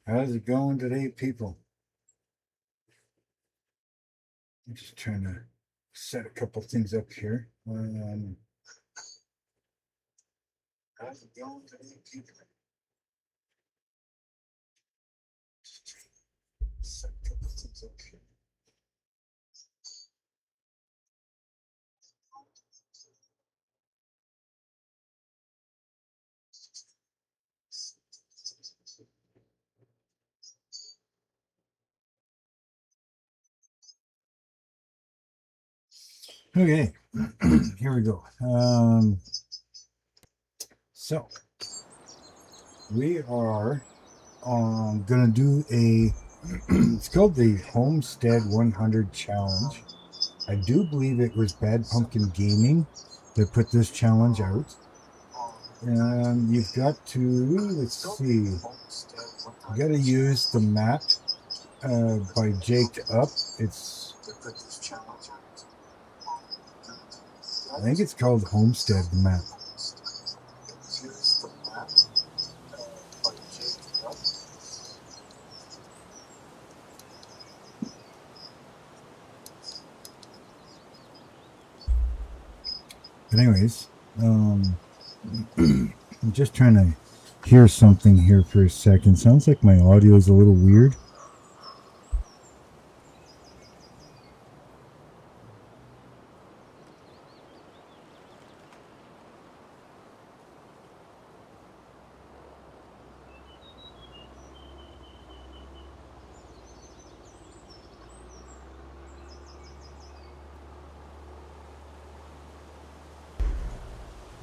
How's it going today, people? I'm just trying to set a couple things up here. How's it going today, people? Just trying to set a couple things up here. Okay, here we go. So we are gonna do a it's called the Homestead 100 Challenge. I do believe it was Bad Pumpkin Gaming that put this challenge out. And you've got to, let's see, you got to use the map by Jaked Up. I think it's called Homestead Map. But anyways, I'm just trying to hear something here for a second. Sounds like my audio is a little weird.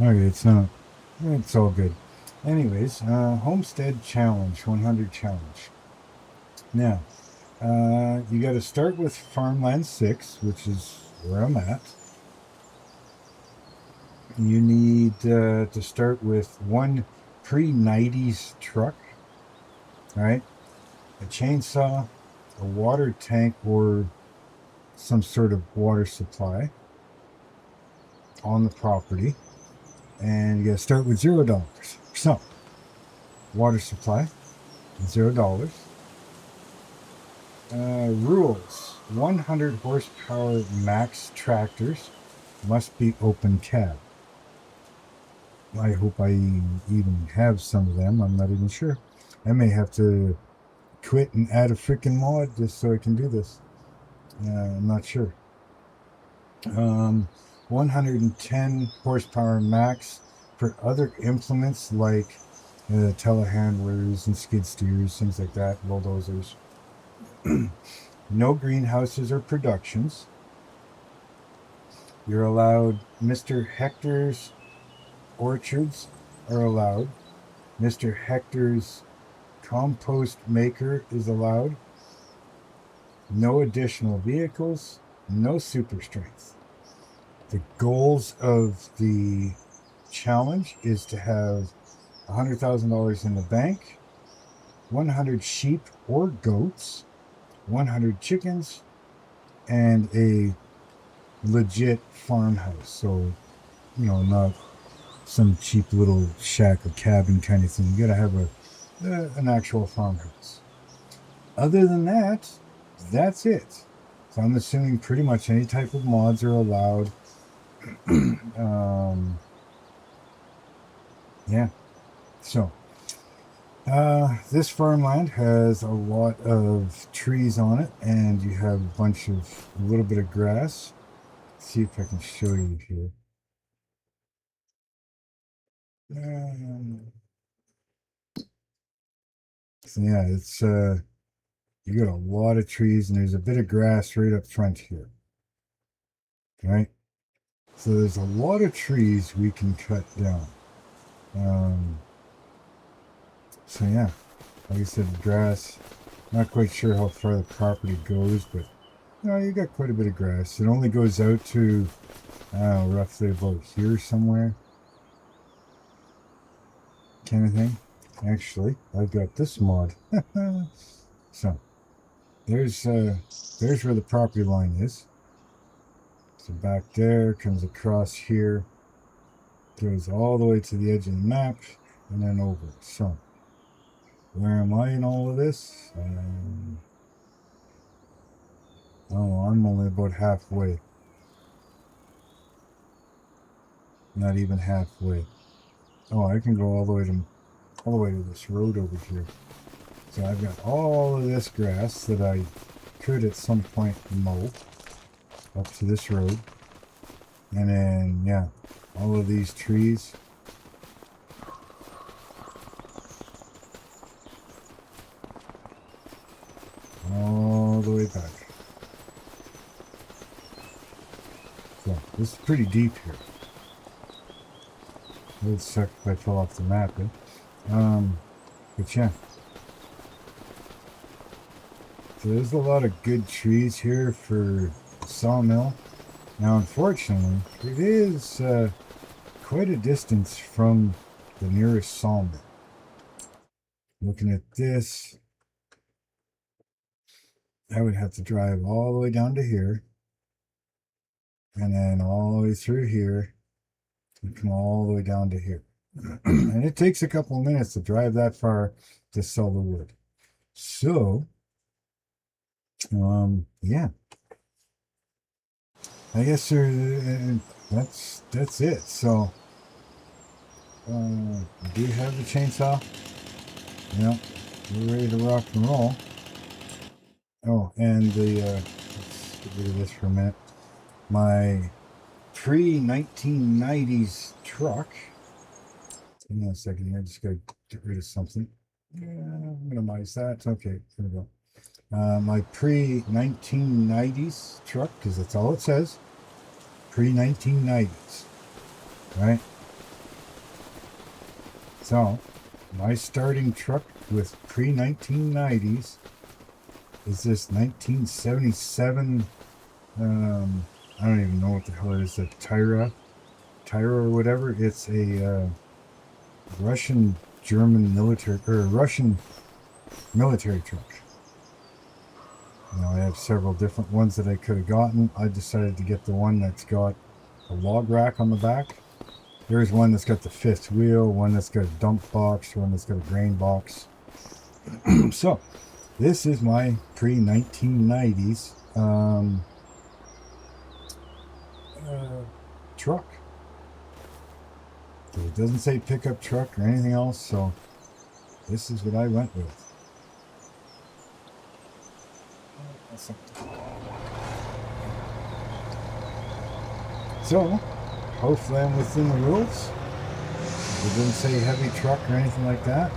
Okay, it's all good. Anyways, Homestead Challenge, 100 Challenge. Now, you got to start with Farmland 6, which is where I'm at. You need to start with one pre-90s truck, right? A chainsaw, a water tank, or some sort of water supply on the property. And you got to start with $0. So, water supply, $0. Rules: 100 horsepower max tractors must be open cab. I hope I even have some of them. I'm not even sure. I may have to quit and add a freaking mod just so I can do this. I'm not sure. 110 horsepower max for other implements like telehandlers and skid steers, things like that, bulldozers. No greenhouses or productions. You're allowed Mr. Hector's orchards are allowed. Mr. Hector's compost maker is allowed. No additional vehicles. No super strength. The goals of the challenge is to have $100,000 in the bank, 100 sheep or goats, 100 chickens, and a legit farmhouse. So, you know, not some cheap little shack or cabin kind of thing. You gotta have an actual farmhouse. Other than that, that's it. So I'm assuming pretty much any type of mods are allowed. Yeah. So this farmland has a lot of trees on it, and you have a little bit of grass. Let's see if I can show you here. So yeah, it's you got a lot of trees, and there's a bit of grass right up front here. Right? So there's a lot of trees we can cut down. So yeah, like I said, grass. Not quite sure how far the property goes, but you got quite a bit of grass. It only goes out to roughly about here somewhere, kind of thing. Actually, I've got this mod. So there's where the property line is. So back there, comes across here, goes all the way to the edge of the map, and then over. So, where am I in all of this? Oh, I'm only about halfway. Not even halfway. Oh, I can go all the way to this road over here. So I've got all of this grass that I could at some point mow up to this road. And then, yeah, all of these trees. All the way back. So, this is pretty deep here. It would suck if I fell off the map, eh? But yeah. So there's a lot of good trees here for sawmill. Now, unfortunately, it is quite a distance from the nearest sawmill. Looking at this, I would have to drive all the way down to here, and then all the way through here, and come all the way down to here. And it takes a couple of minutes to drive that far to sell the wood. So, yeah. I guess that's it. So, do you have the chainsaw? Yeah, we're ready to rock and roll. Oh, and let's get rid of this for a minute. My pre-1990s truck. Give me a second here. Just gotta get rid of something. Yeah, minimize that. Okay, there we go. My pre-1990s truck, because that's all it says. Pre-1990s. Right? So, my starting truck with pre-1990s is this 1977, I don't even know what the hell it is, a Tyra or whatever. It's a Russian-German military, or Russian military truck. Now, I have several different ones that I could have gotten. I decided to get the one that's got a log rack on the back. There's one that's got the fifth wheel, one that's got a dump box, one that's got a grain box. So, this is my pre-1990s truck. So it doesn't say pickup truck or anything else, so this is what I went with. So, hopefully I'm within the rules. It didn't say heavy truck or anything like that.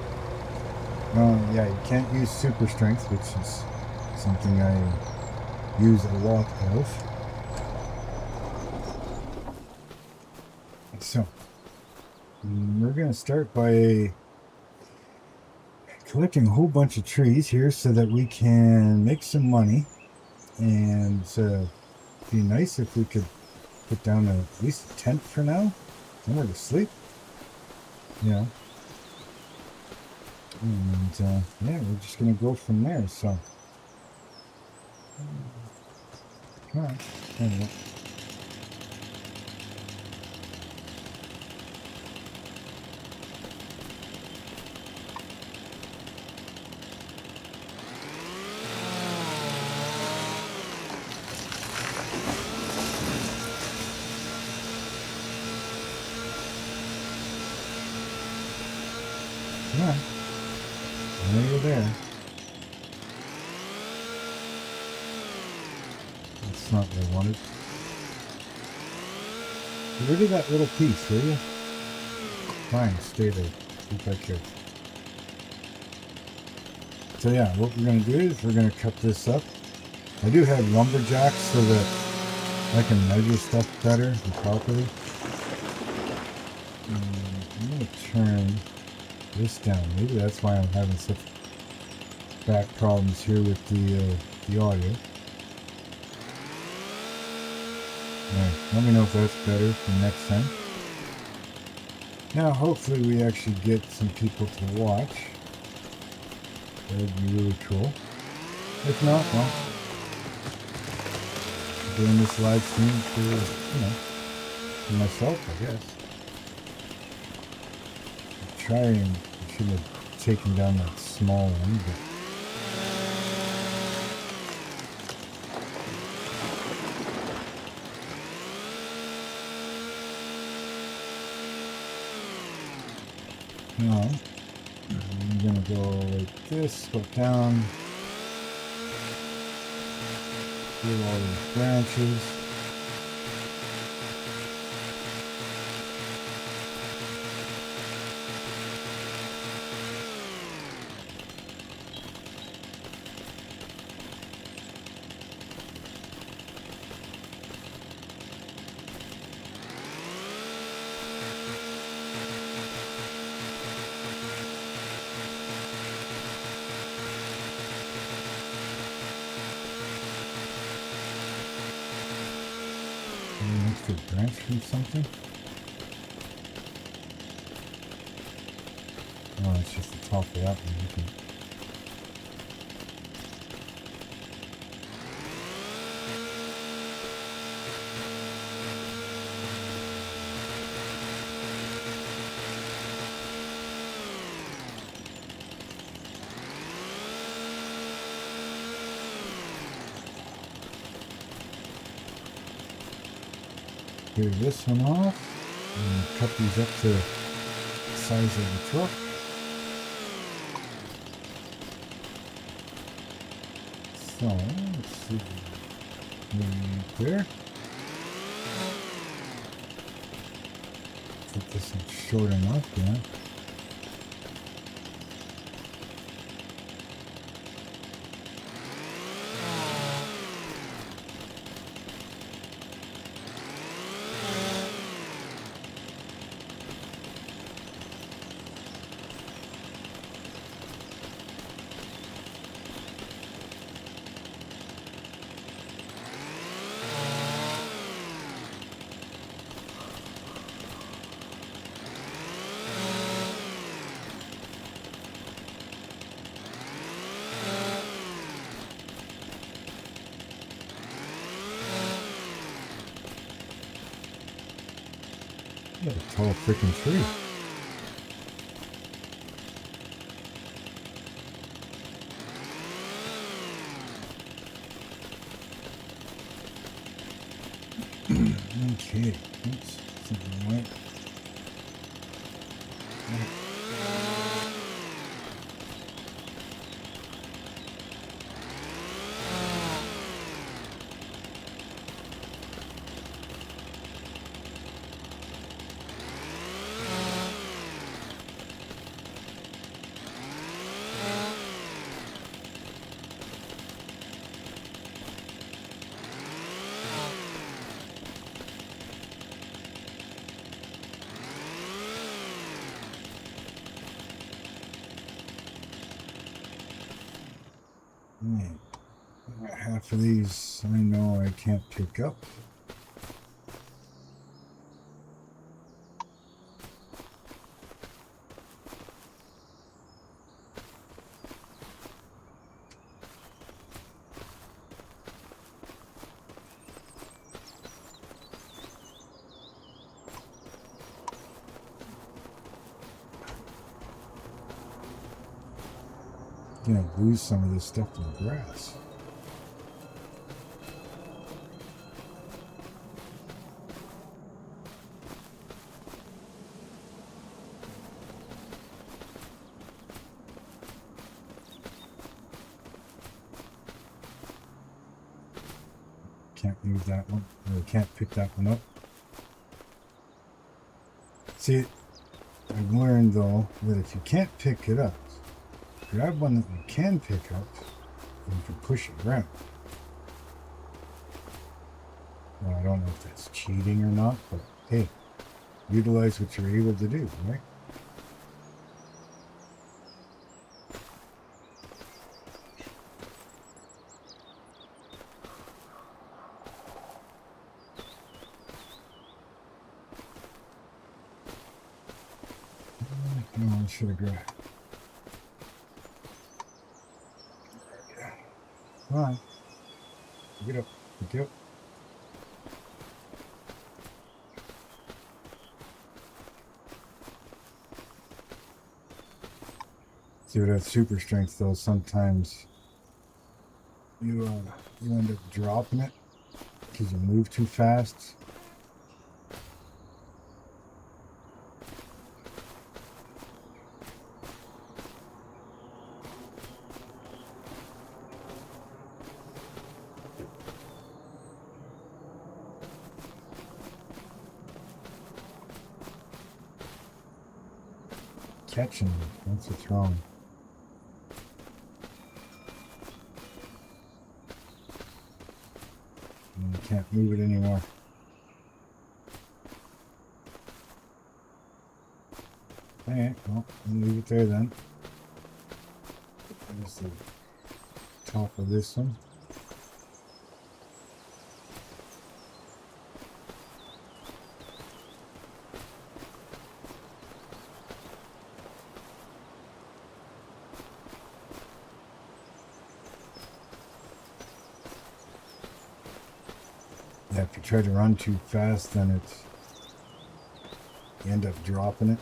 Yeah, you can't use super strength, which is something I use a lot of. So, we're going to start by collecting a whole bunch of trees here so that we can make some money. And it'd be nice if we could put down at least a tent for now, somewhere to sleep. Yeah. And yeah, we're just gonna go from there. So, all right. Anyway. All right. There you're there. That's not what I wanted. Get rid of that little piece, will you? Fine, stay there. Keep that good. So yeah, what we're going to do is we're going to cut this up. I do have lumberjacks so that I can measure stuff better and properly. I'm going to turn this down. Maybe that's why I'm having such back problems here with the audio. Alright, let me know if that's better for next time. Now, hopefully we actually get some people to watch. That would be really cool. If not, well, doing this live stream for, for myself, I guess. I should have taken down that small one, but no. I'm gonna go like this, go down through all these branches. Extra branch from something? Oh, it's just the top of that one. Okay. Clear this one off and cut these up to the size of the truck. So let's see, right there. Put this in short enough, yeah. What a tall freaking tree. Okay, oops, something went. Half of these I know I can't pick up. Gonna lose some of this stuff in the grass. Can't use that one, or can't pick that one up. See, I've learned though that if you can't pick it up, grab one that you can pick up and you can push it around. Well, I don't know if that's cheating or not, but hey, utilize what you're able to do, right? No, I should have grabbed. Come on. Pick it up. Pick it up. See, with that super strength though, sometimes you end up dropping it because you move too fast. Catching, that's what's wrong. And you can't move it anymore. Alright, well, I'll leave it there then. There's the top of this one. Yeah, if you try to run too fast, then you end up dropping it.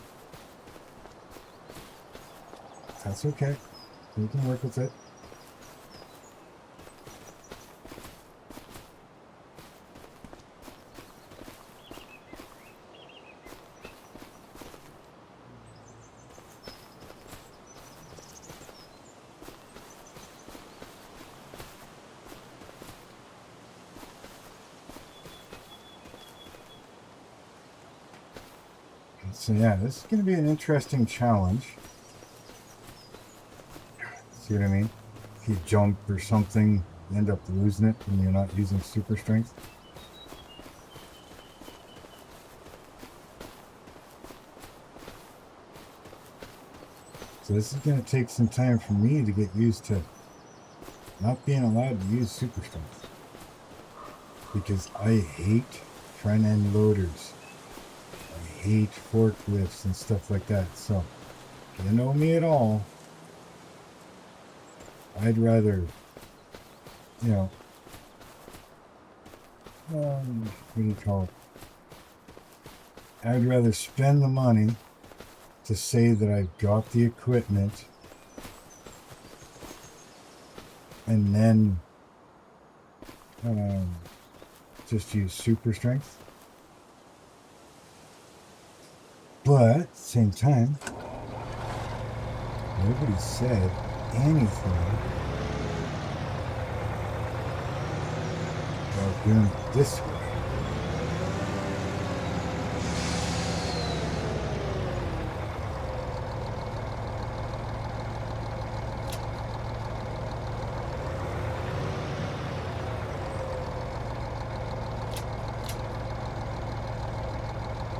That's okay. You can work with it. So yeah, this is going to be an interesting challenge. See what I mean? If you jump or something, you end up losing it when you're not using super strength. So this is going to take some time for me to get used to not being allowed to use super strength. Because I hate front end loaders. I hate forklifts and stuff like that. So, if you know me at all, I'd rather, you know, what do you call it? I'd rather spend the money to say that I've got the equipment and then just use super strength. But at the same time, nobody said anything about doing it this way.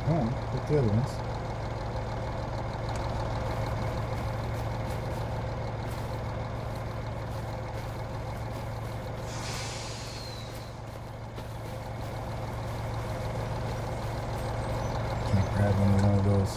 Oh, put the other ones. Grab one of those.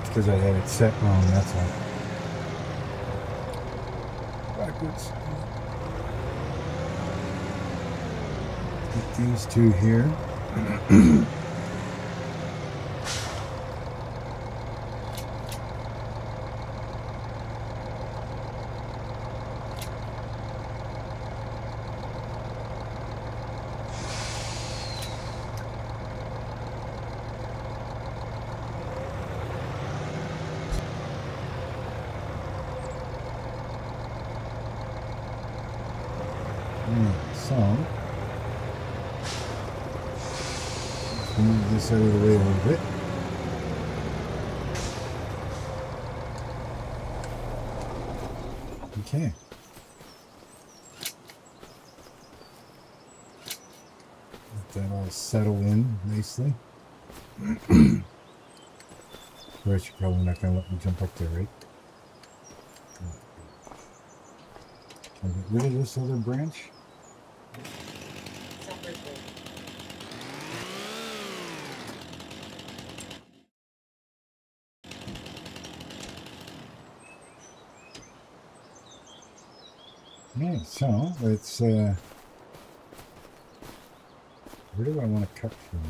Because I had it set wrong, that's all. Backwards. Get these two here. So, Move this out of the way a little bit. Okay. Let that all settle in nicely. Of course, you're probably not going to let me jump up there, right? Can I get rid of this other branch? Yeah, so let's where do I want to cut from?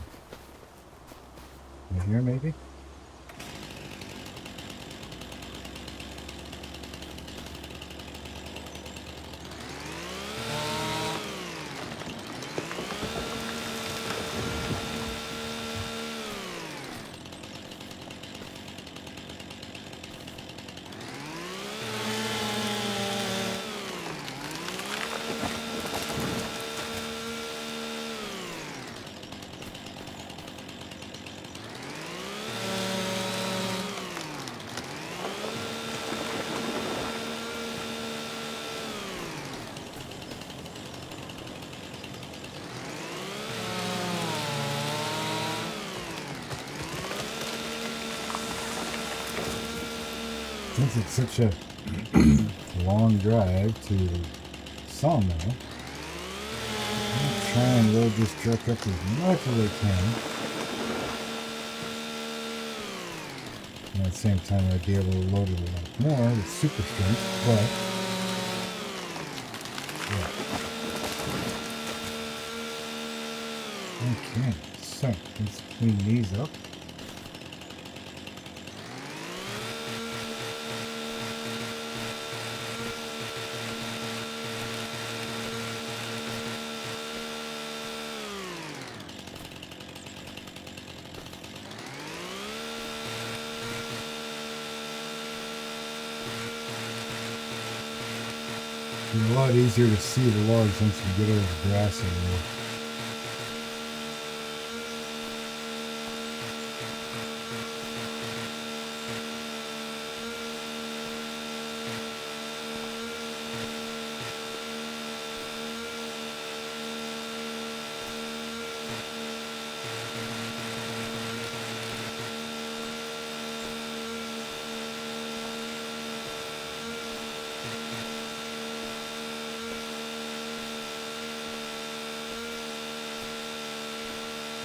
Right here, maybe? Since it's such a long drive to the sawmill, I'll try and load this truck up as much as I can. And at the same time, I'd be able to load it a lot more with super strength, but yeah. Okay, so let's clean these up. It's a lot easier to see the logs once you get over the grass area.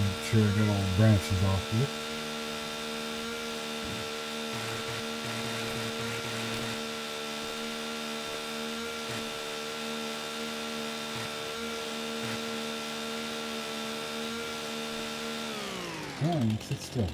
Make sure I got all the branches off of it. Oh, sit still.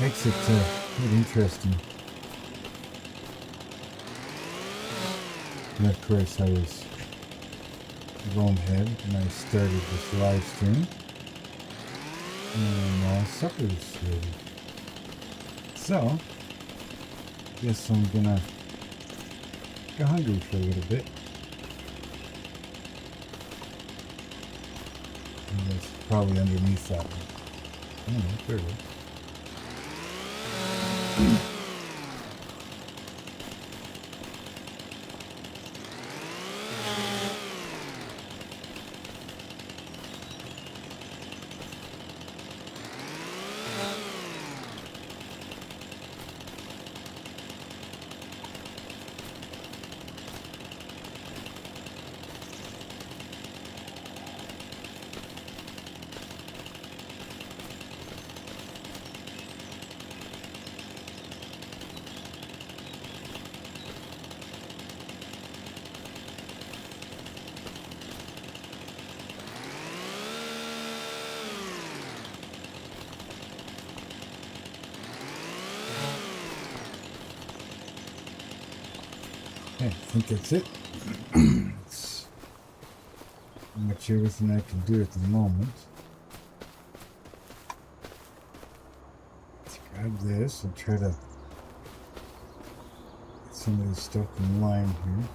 Makes it quite interesting. And of course I was going ahead and I started this live stream. And now supper's ready. So, guess I'm gonna get hungry for a little bit. And it's probably underneath that one. Oh, there it is. Okay, I think that's it. It's pretty much everything I can do at the moment. Let's grab this and try to get some of this stuff in line here.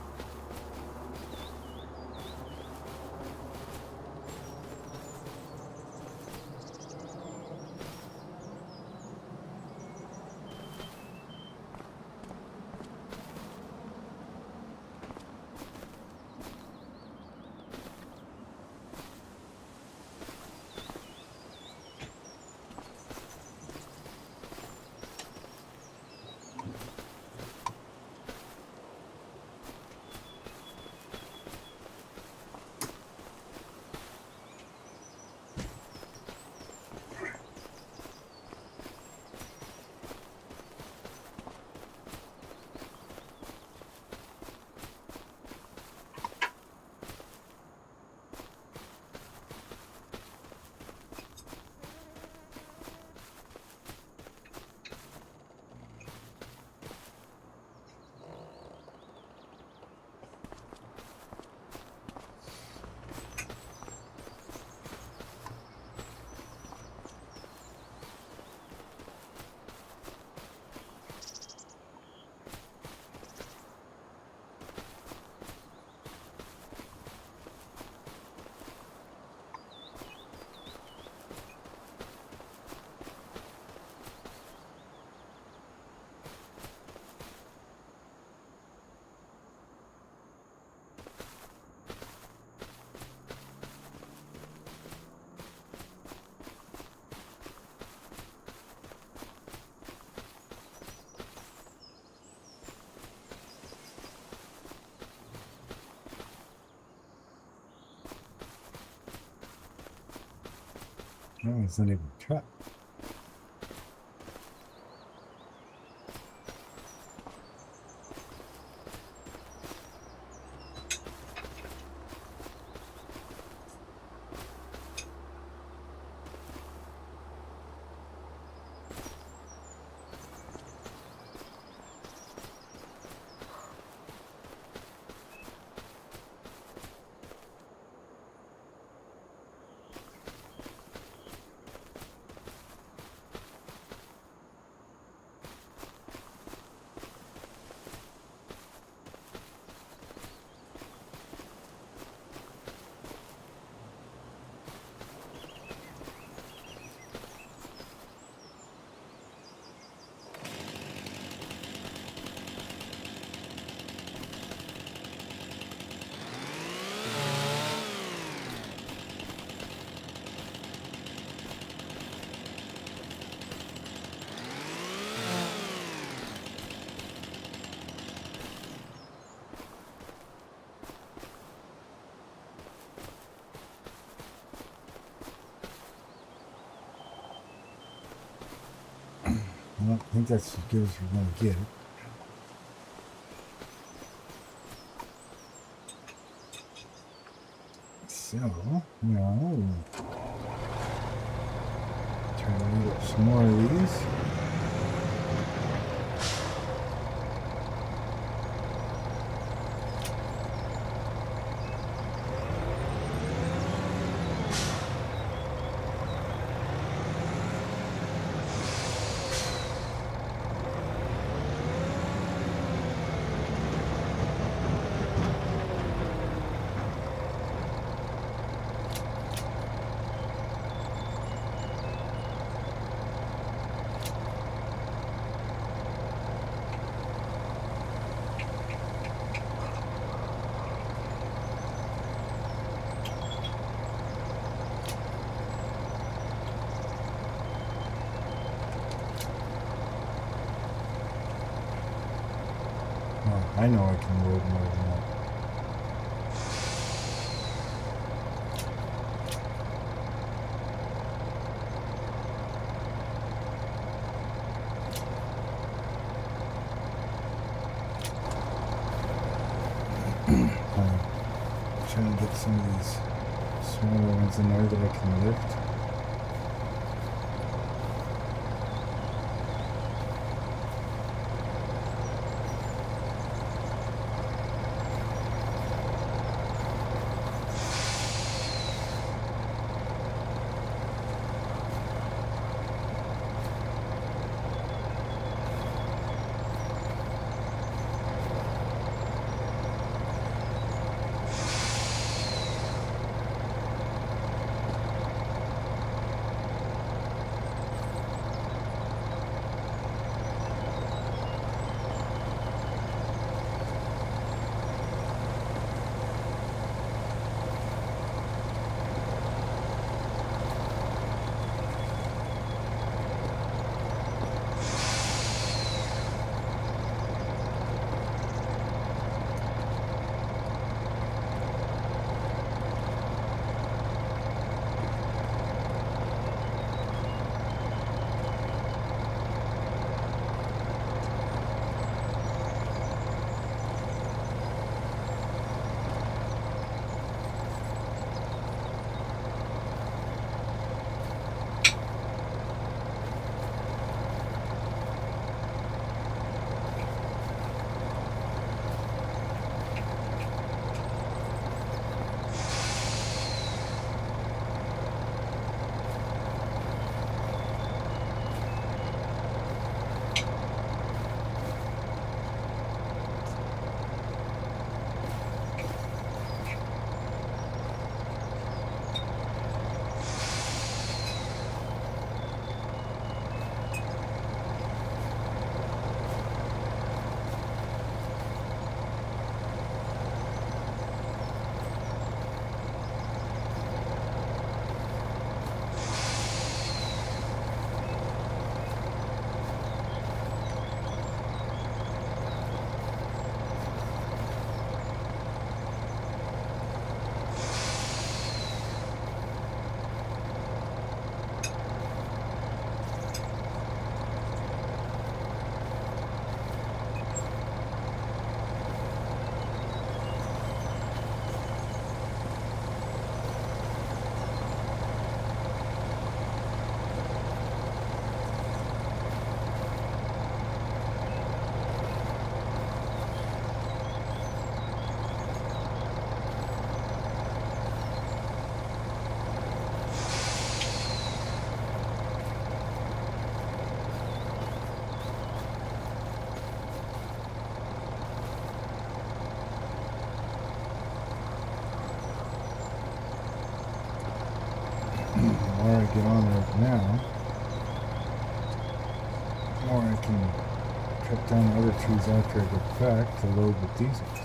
No, it's not even a truck. I don't think that's as good as we're going to get it. So, now, try to load up some more of these. I know I can load more than that. I'm trying to get some of these smaller ones in there that I can lift. The more I get on right now, the more I can cut down the other trees after I get back to load with these ones.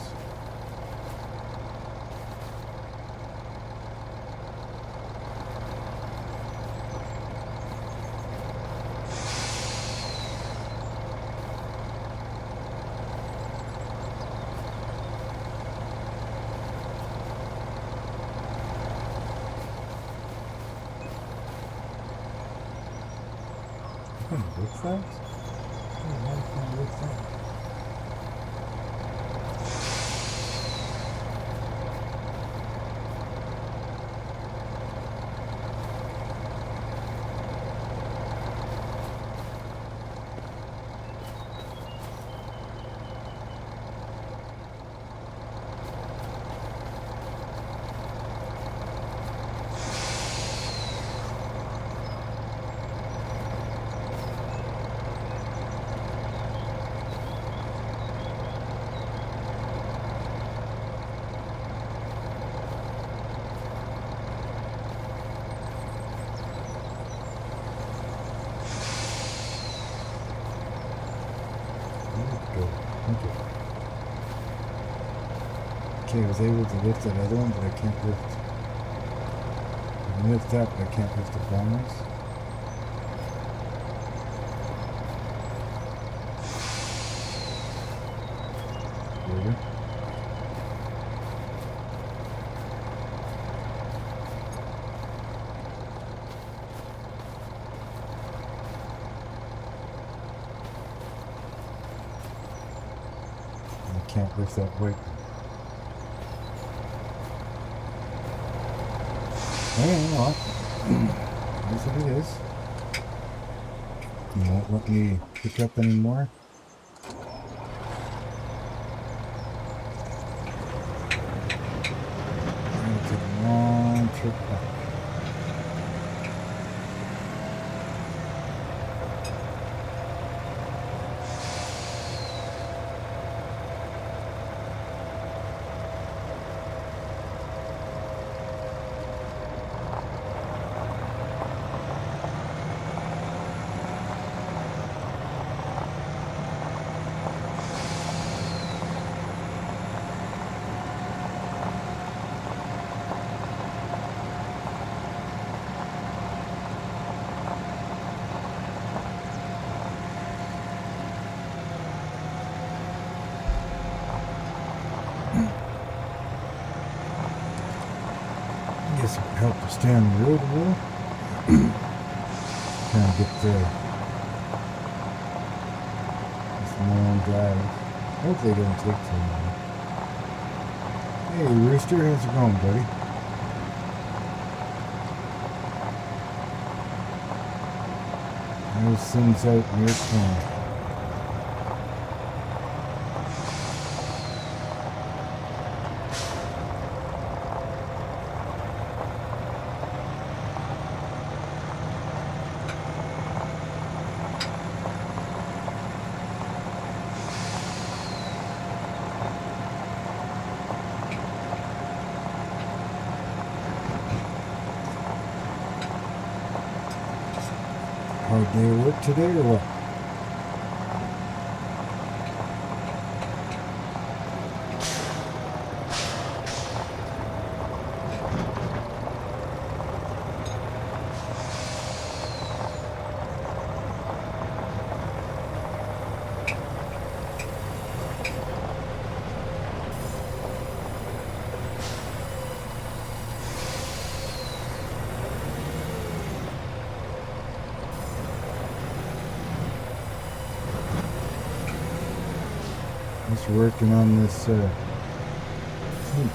What's that? What's that? Okay, I was able to lift that other one, but I can't lift. I can lift that, but I can't lift the Farmhouse. can't lift that weight. Well, that's what it is. You won't let me pick up anymore. I'm going to take a long trip back. Guess it would help to stay on the road a little. Kind of get this long drive. Hopefully it doesn't take too long. Hey Rooster, how's it going, buddy? There's things out in your corner. Hard day of work today or what? Just working on this new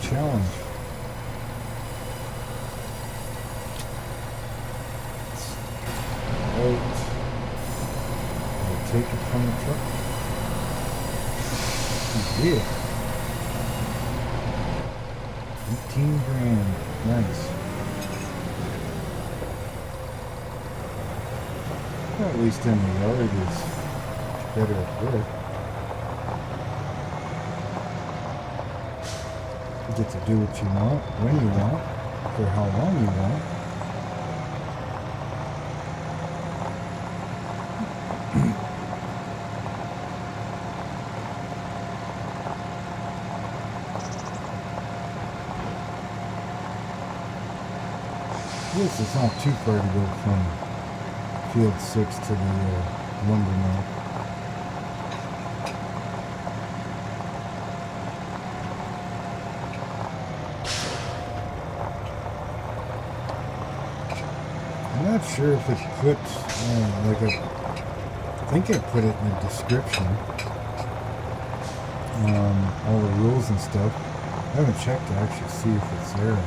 challenge. I'll take it from the truck. Yeah. 18 grand. Nice. Well, at least in the yard is better at work. You get to do what you want, when you want, for how long you want. This is not too far to go from field 6 to the lumber mill. I'm not sure if it puts, like I think I put it in the description, all the rules and stuff. I haven't checked to actually see if it's there or not.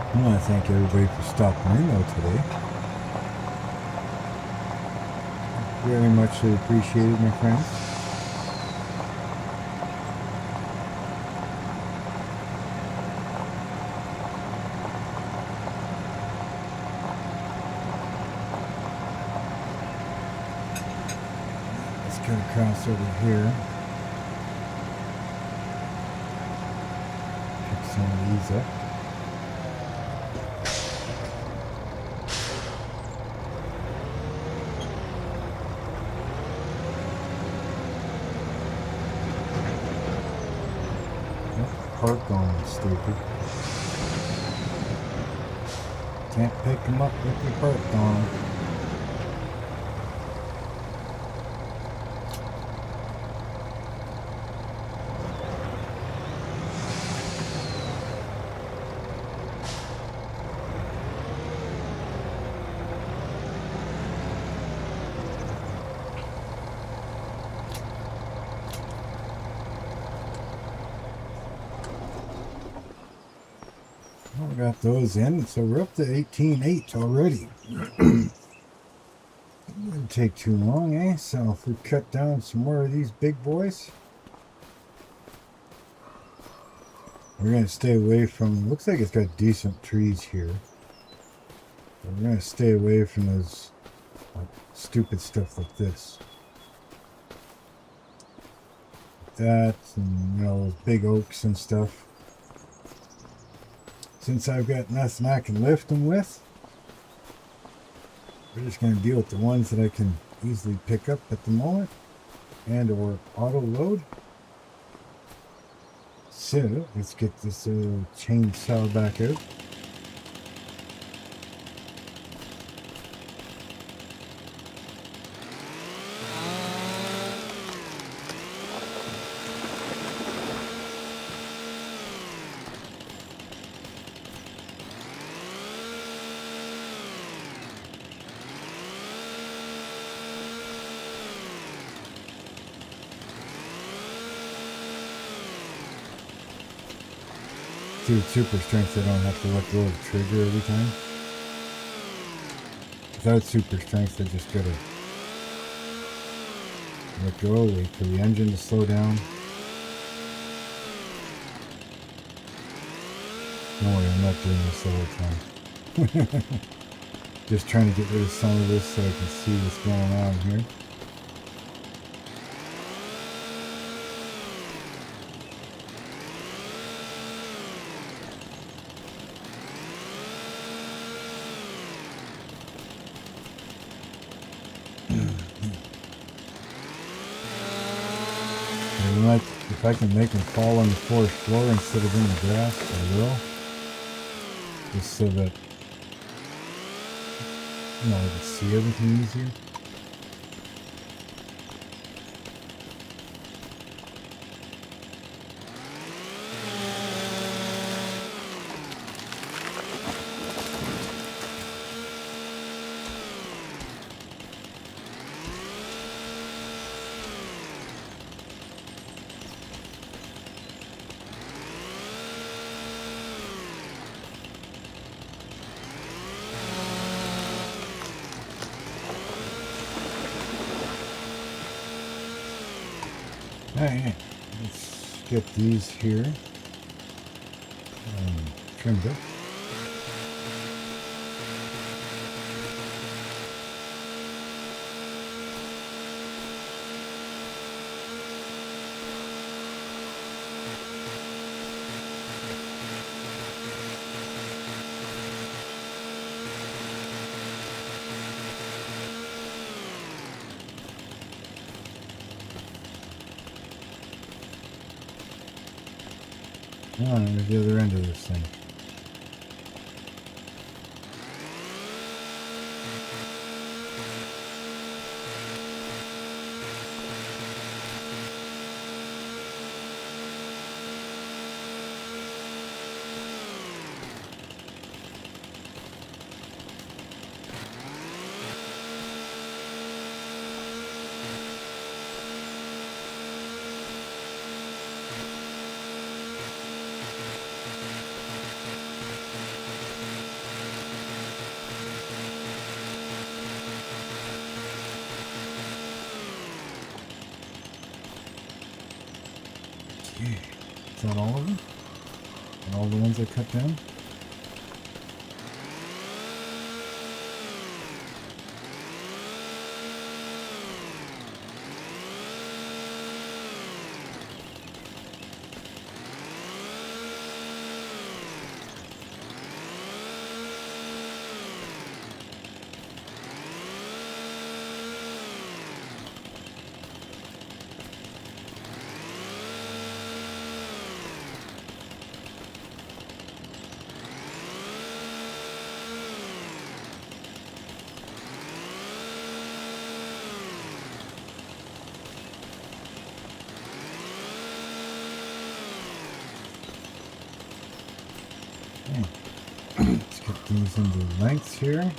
I want to thank everybody for stopping in though today. Very much appreciated, my friends. Let's cut across over here. Pick some of these up. Park on, stupid. Can't pick them up if you parked on them. Well, we got those in, so we're up to 18.8 already. Didn't take too long, eh? So if we cut down some more of these big boys, we're going to stay away from, looks like it's got decent trees here. But we're going to stay away from those like, stupid stuff like this. That, and you know, those big oaks and stuff. Since I've got nothing I can lift them with, we're just going to deal with the ones that I can easily pick up at the moment and or auto load. So let's get this chainsaw back out. Dude, super strength, I don't have to let go of the trigger every time. Without super strength, I just gotta let go, wait for the engine to slow down. Don't worry, I'm not doing this all the time. Just trying to get rid of some of this so I can see what's going on here. If I can make them fall on the forest floor instead of in the grass, I will. Just so that, you know, I can see everything easier. Alright, let's get these here trimmed up. Oh, there's the other end of this thing. Okay, is that all of them? And all the ones I cut down? Let's get these into lengths here.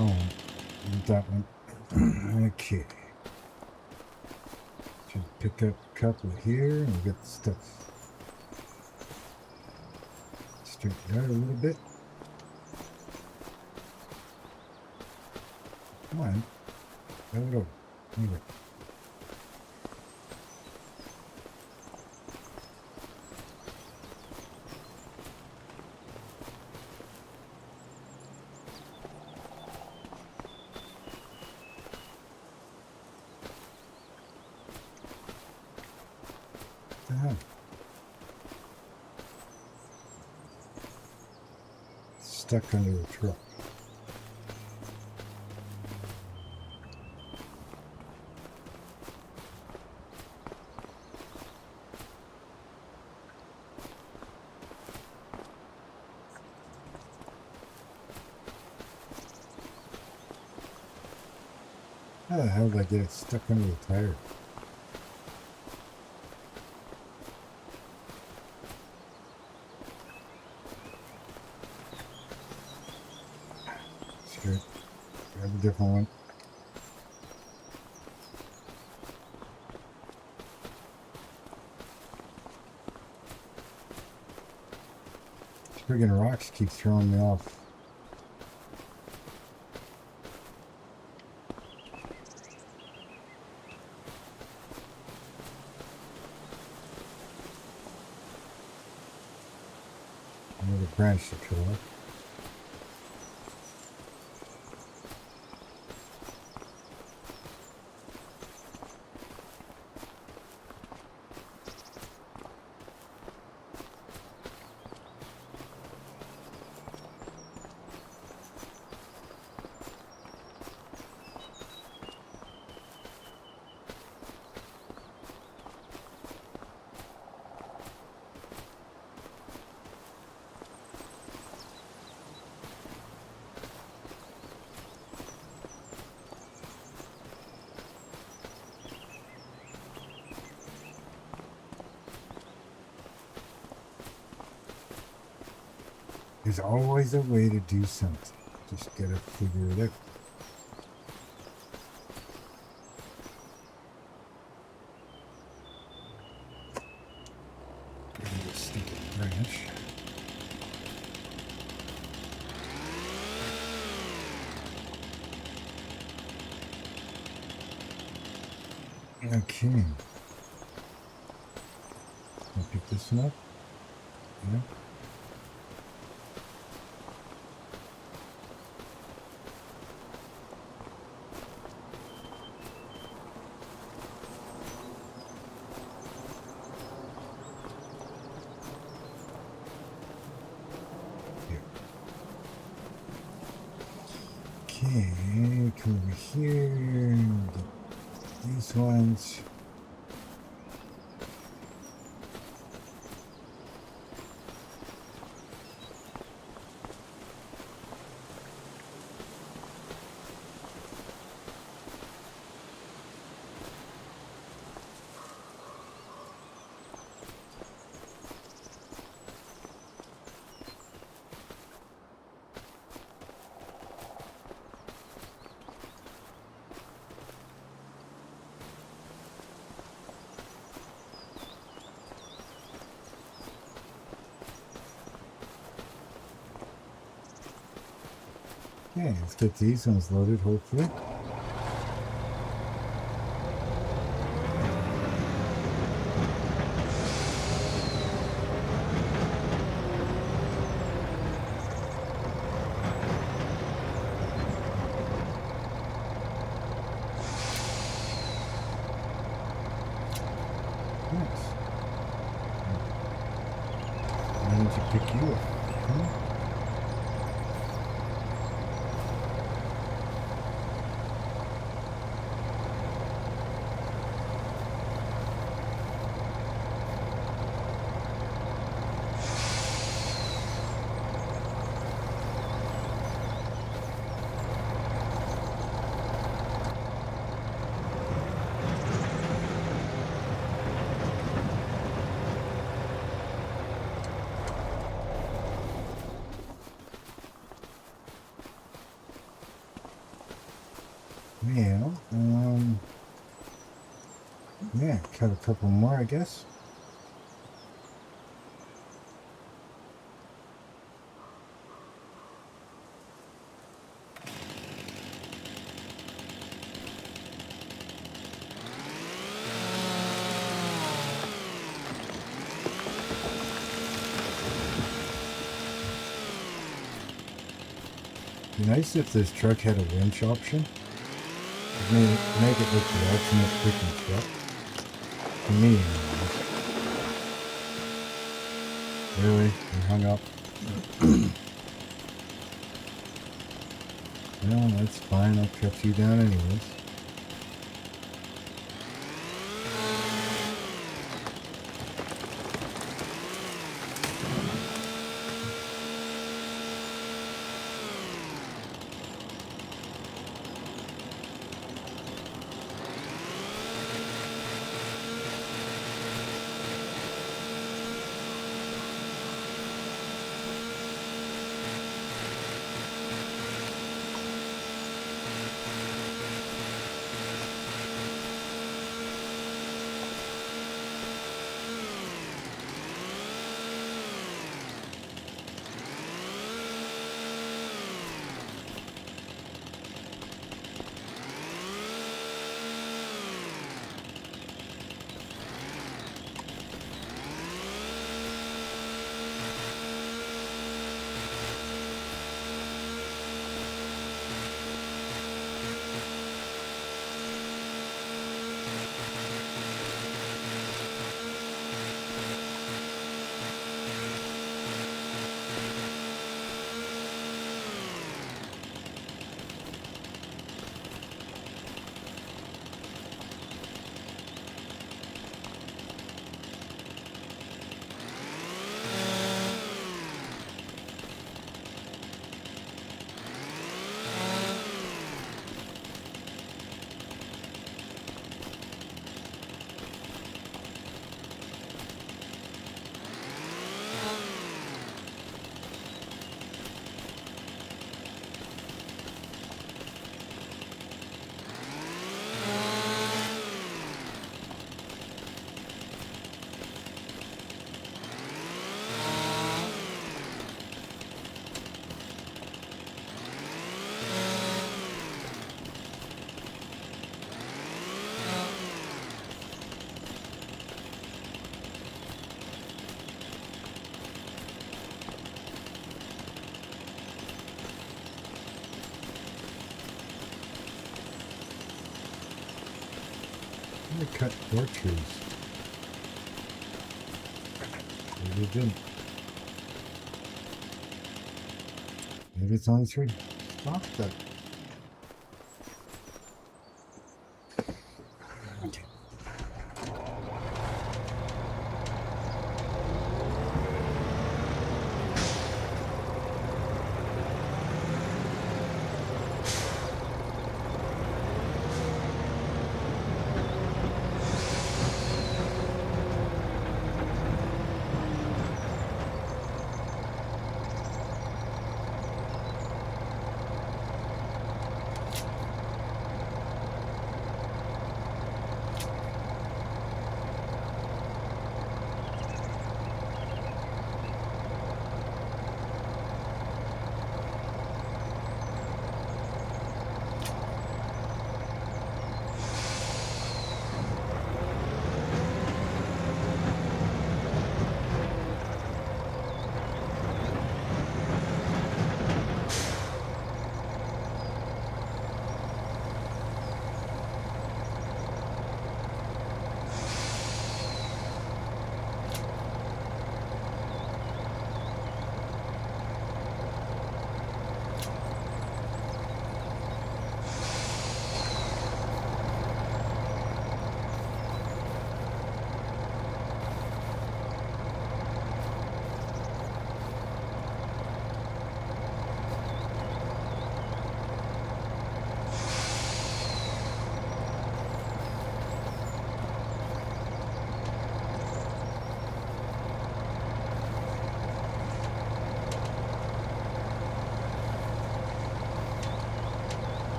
Oh, that one. Okay. Should pick up a couple here and get the stuff straightened out a little bit. Come on. Go it over. Anyway. Stuck under the truck. How the hell did I get it stuck under the tire? Good. Grab a different one. These friggin' rocks keep throwing me off. Another branch to cut off. There's always a way to do something. Just gotta figure it out. Stupid branch. Okay. I'll pick this one up. Yeah. Okay, come over here, get these ones. Okay, let's get these ones loaded, hopefully. Nice. I need to pick you up. Yeah. Yeah, cut a couple more, I guess. Be nice if this truck had a winch option. Make it look the ultimate freaking truck. To me, anyways. Really? You hung up? Well, that's fine. I'll cut you down anyways. I'm gonna cut more trees. Maybe it didn't. Maybe it's only 3. Stop that.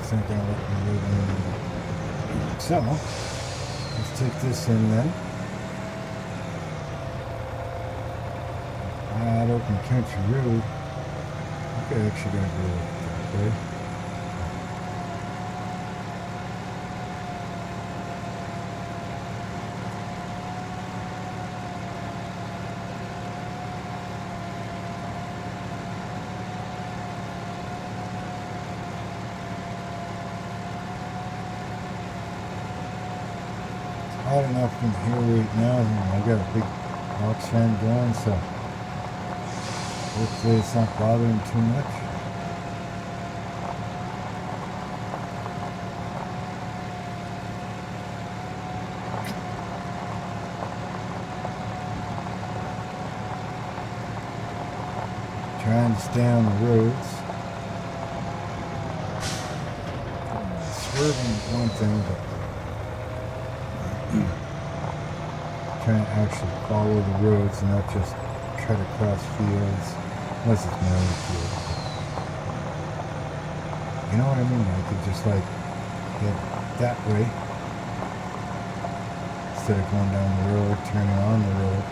It's not gonna let me load in. So, let's take this in then. Wide open country road. I think I actually gotta go that way. Hot enough in here right now, and I got a big box fan going, so hopefully it's not bothering too much. Trying to stay on the roads. Swerving is one thing, but trying to actually follow the roads and not just cut across fields, unless it's my own field. You know what I mean? I could just like get that way instead of going down the road, turning on the road.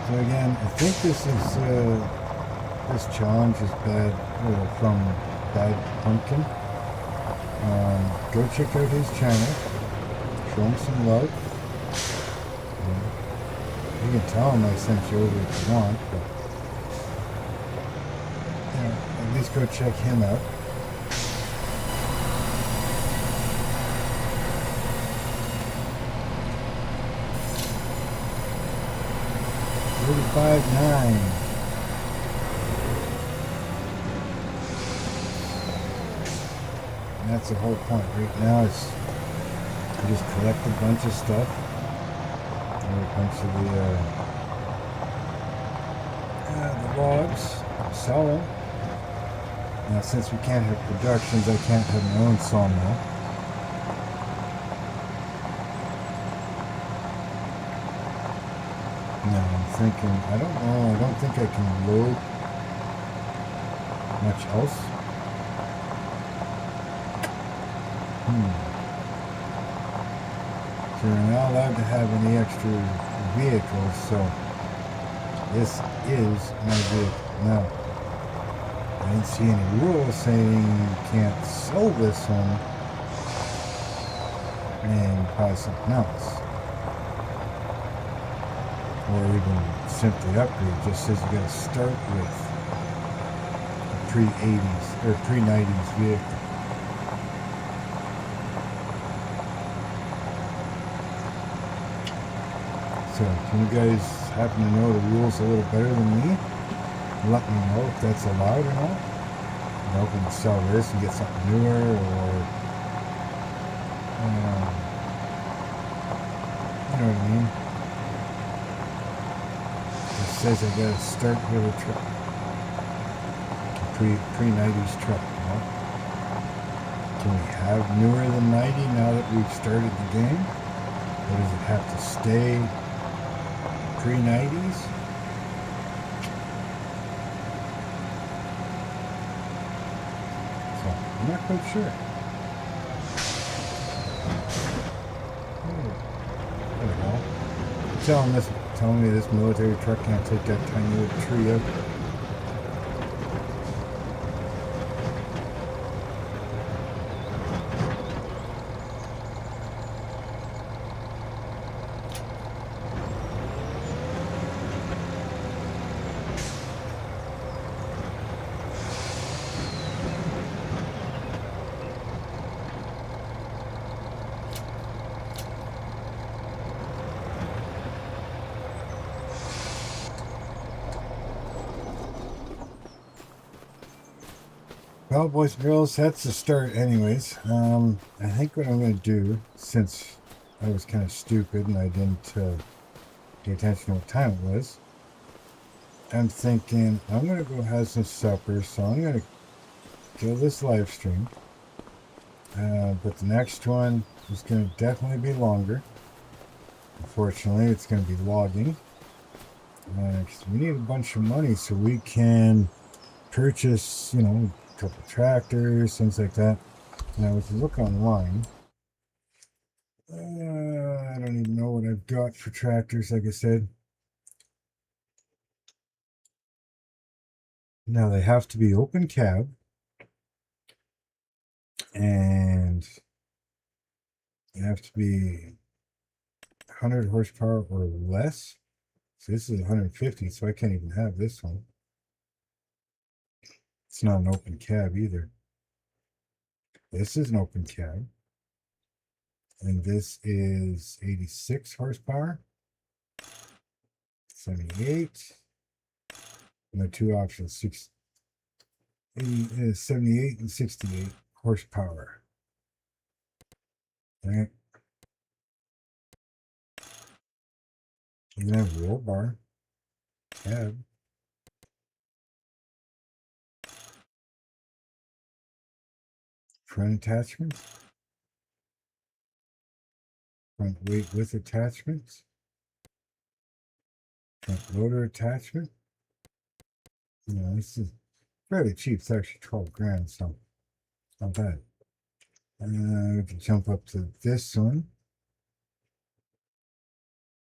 So again, I think this challenge is bad from Bad Pumpkin. Go check out his channel. Show him some love. You can tell him I sent you over if you want, but at least go check him out. $35.9. And that's the whole point right now is I just collect a bunch of stuff. A bunch of the logs, sell them. Now since we can't have productions, I can't have my own sawmill. Now I'm thinking, I don't know, I don't think I can load much else. So you're not allowed to have any extra vehicles, so this is my vehicle. Now, I didn't see any rules saying you can't sell this one and buy something else. Or even simply upgrade. It just says you gotta start with a pre-80s or pre-90s vehicle. So, can you guys happen to know the rules a little better than me? Let me know if that's allowed or not. You know, if we can sell this and get something newer, or you know what I mean? It says I gotta start with a truck, a pre-90s truck. You know? Can we have newer than 90 now that we've started the game? Or does it have to stay pre-90s? So, I'm not quite sure. I don't know. Telling me this military truck can't take that tiny little tree out. Well, boys and girls, that's the start anyways. I think what I'm going to do, since I was kind of stupid and I didn't pay attention to what time it was, I'm thinking I'm going to go have some supper, so I'm going to kill this live stream. But the next one is going to definitely be longer. Unfortunately, it's going to be logging. 'Cause we need a bunch of money so we can purchase, you know, a couple tractors, things like that. Now, if you look online, I don't even know what I've got for tractors, like I said. Now, they have to be open cab, and they have to be 100 horsepower or less. So this is 150, so I can't even have this one. It's not an open cab either. This is an open cab. And this is 86 horsepower, 78. And the two options, 78 and 68 horsepower. Right. You can have roll bar, cab. Front attachments. Front weight with attachments. Front loader attachment. You know, this is fairly cheap. It's actually 12 grand, so not bad. We can jump up to this one.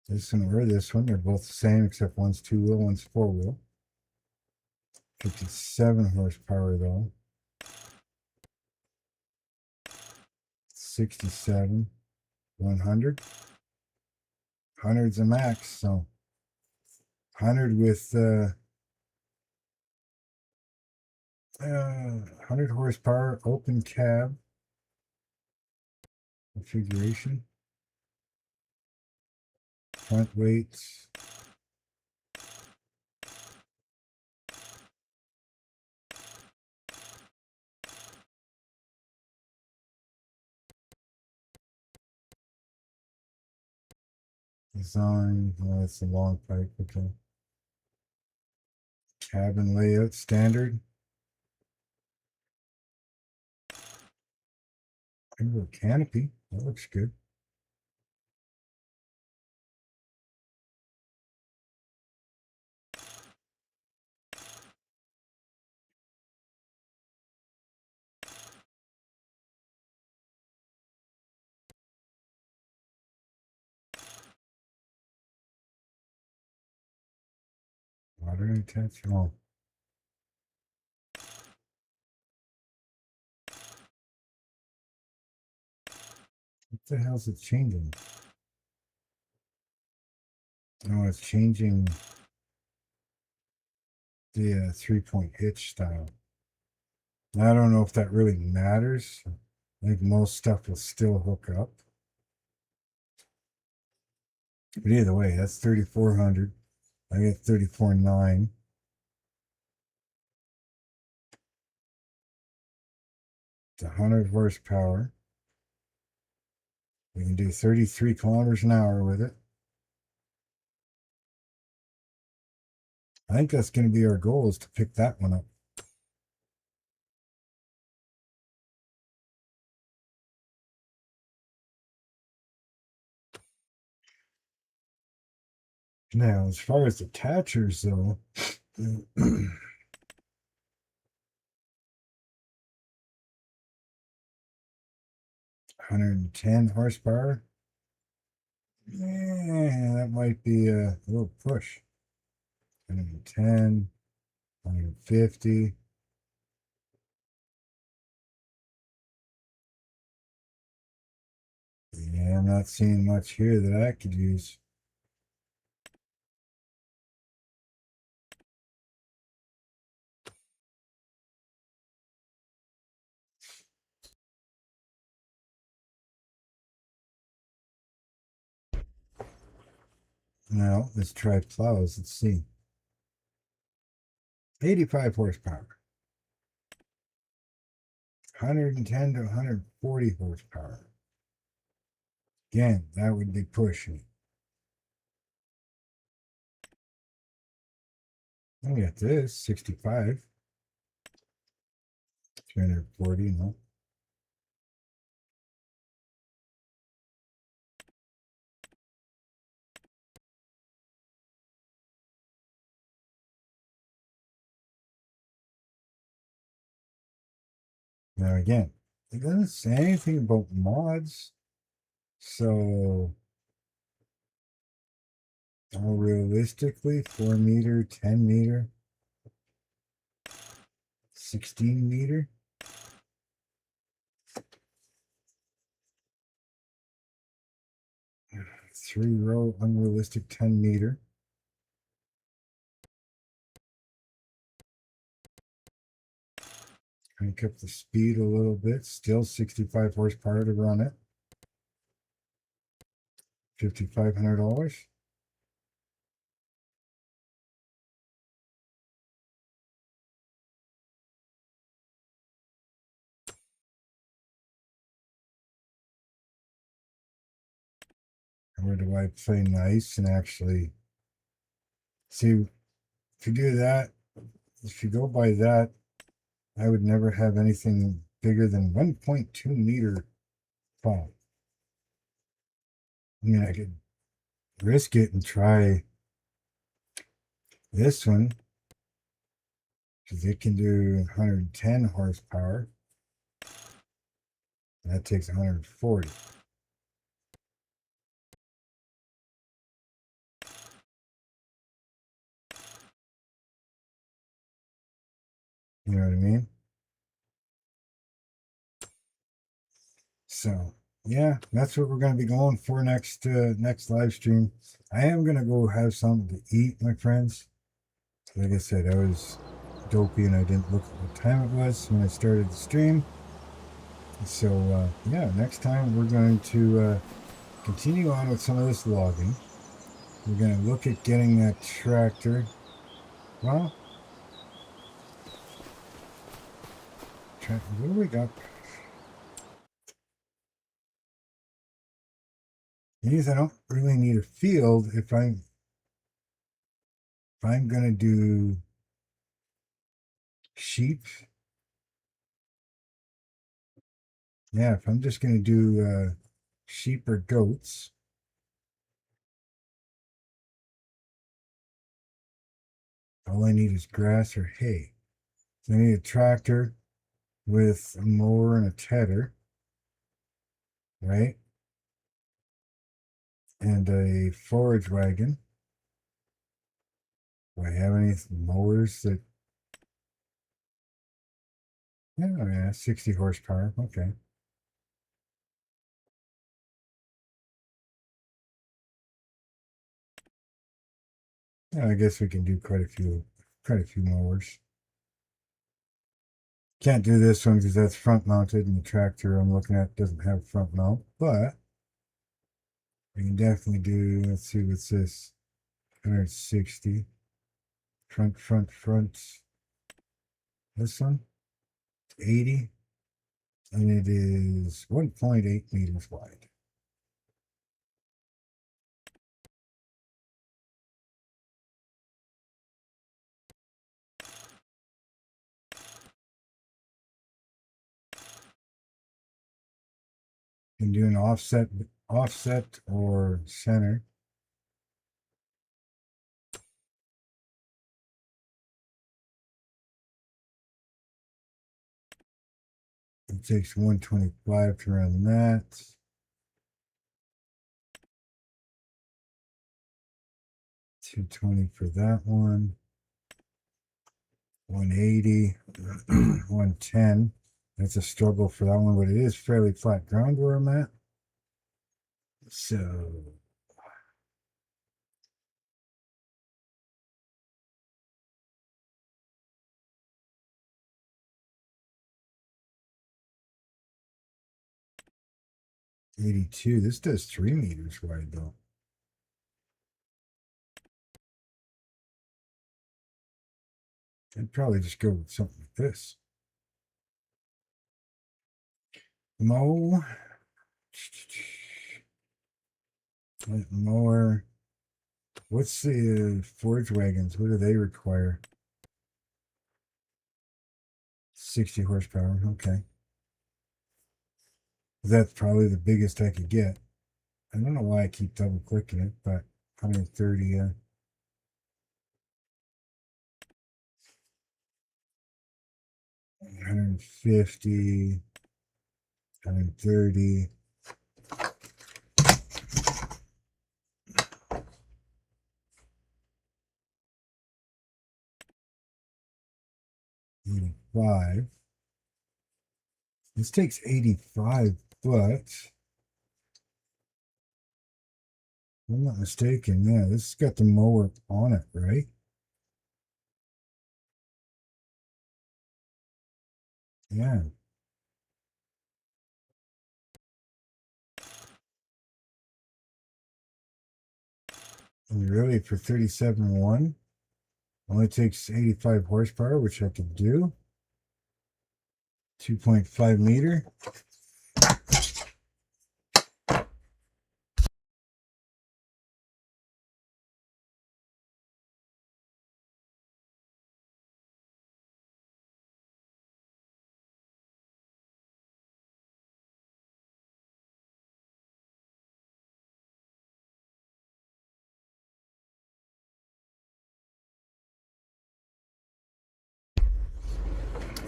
This one or this one. They're both the same, except one's 2-wheel, one's 4-wheel. 57 horsepower though. 67. 100. 100's a max, so 100 with 100 horsepower, open cab configuration. Front weights. Design. Oh, that's a long pipe. Okay. Cabin layout standard. Canopy. That looks good. Water attachment. Oh. What the hell is it changing? Oh, it's changing the 3-point hitch style. Now, I don't know if that really matters. I think most stuff will still hook up. But either way, that's 3,400. I get 34.9. It's 100 horsepower. We can do 33 kilometers an hour with it. I think that's going to be our goal, is to pick that one up. Now, as far as attachers, though, 110 horsepower. Yeah, that might be a little push. 110, 150. Yeah, I'm not seeing much here that I could use. Now, let's try plows. Let's see. 85 horsepower. 110 to 140 horsepower. Again, that would be pushing. I got this, 65. 340, no. Now again, it doesn't say anything about mods. So realistically, 4 meter, 10 meter, 16 meter. Three row unrealistic 10 meter. Crank up the speed a little bit. Still 65 horsepower to run it. $5,500. Or do I play nice and actually see if you do that? If you go by that, I would never have anything bigger than 1.2 meter fall. I mean, I could risk it and try this one because it can do 110 horsepower. That takes 140. You know what I mean? So yeah, that's what we're going to be going for next live stream. I am going to go have something to eat, my friends. Like I said, I was dopey and I didn't look at what time it was when I started the stream. So yeah, next time we're going to continue on with some of this logging. We're going to look at getting that tractor. Well, what do we got? These I don't really need a field if I'm going to do sheep. Yeah, if I'm just going to do sheep or goats, all I need is grass or hay. So I need a tractor with a mower and a tedder, right? And a forage wagon. Do I have any mowers that... Yeah, 60 horsepower. Okay. Yeah, I guess we can do quite a few mowers. Can't do this one because that's front mounted and the tractor I'm looking at doesn't have front mount, but we can definitely do, let's see, what's this? 160. Front. This one, 80. And it is 1.8 meters wide. You can do an offset or center. It takes 125 to run that. 220 for that one. 180, 110. That's a struggle for that one, but it is fairly flat ground where I'm at. So $82. This does 3 meters wide though. I'd probably just go with something like this. Mow. Mower. What's the forage wagons? What do they require? 60 horsepower. Okay. That's probably the biggest I could get. I don't know why I keep double clicking it, but 130. 150, 130. $85. This takes 85, but if I'm not mistaken, yeah, this has got the mower on it, right? Yeah. And really, for 37.1, only takes 85 horsepower, which I could do. 2.5 meter.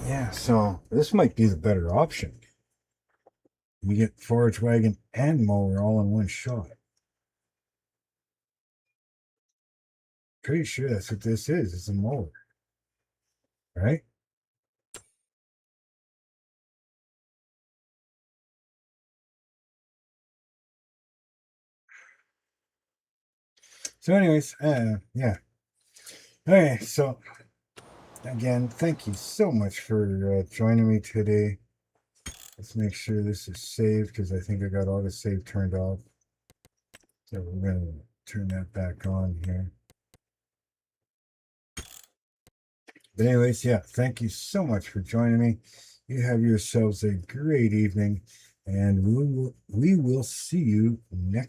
Yeah, so this might be the better option. You get forage wagon and mower all in one shot. Pretty sure that's what this is. It's a mower, right? So, anyways, yeah. Okay, so again, thank you so much for joining me today. Let's make sure this is saved because I think I got auto save turned off. So we're going to turn that back on here. But anyways, yeah, thank you so much for joining me. You have yourselves a great evening, and we will see you next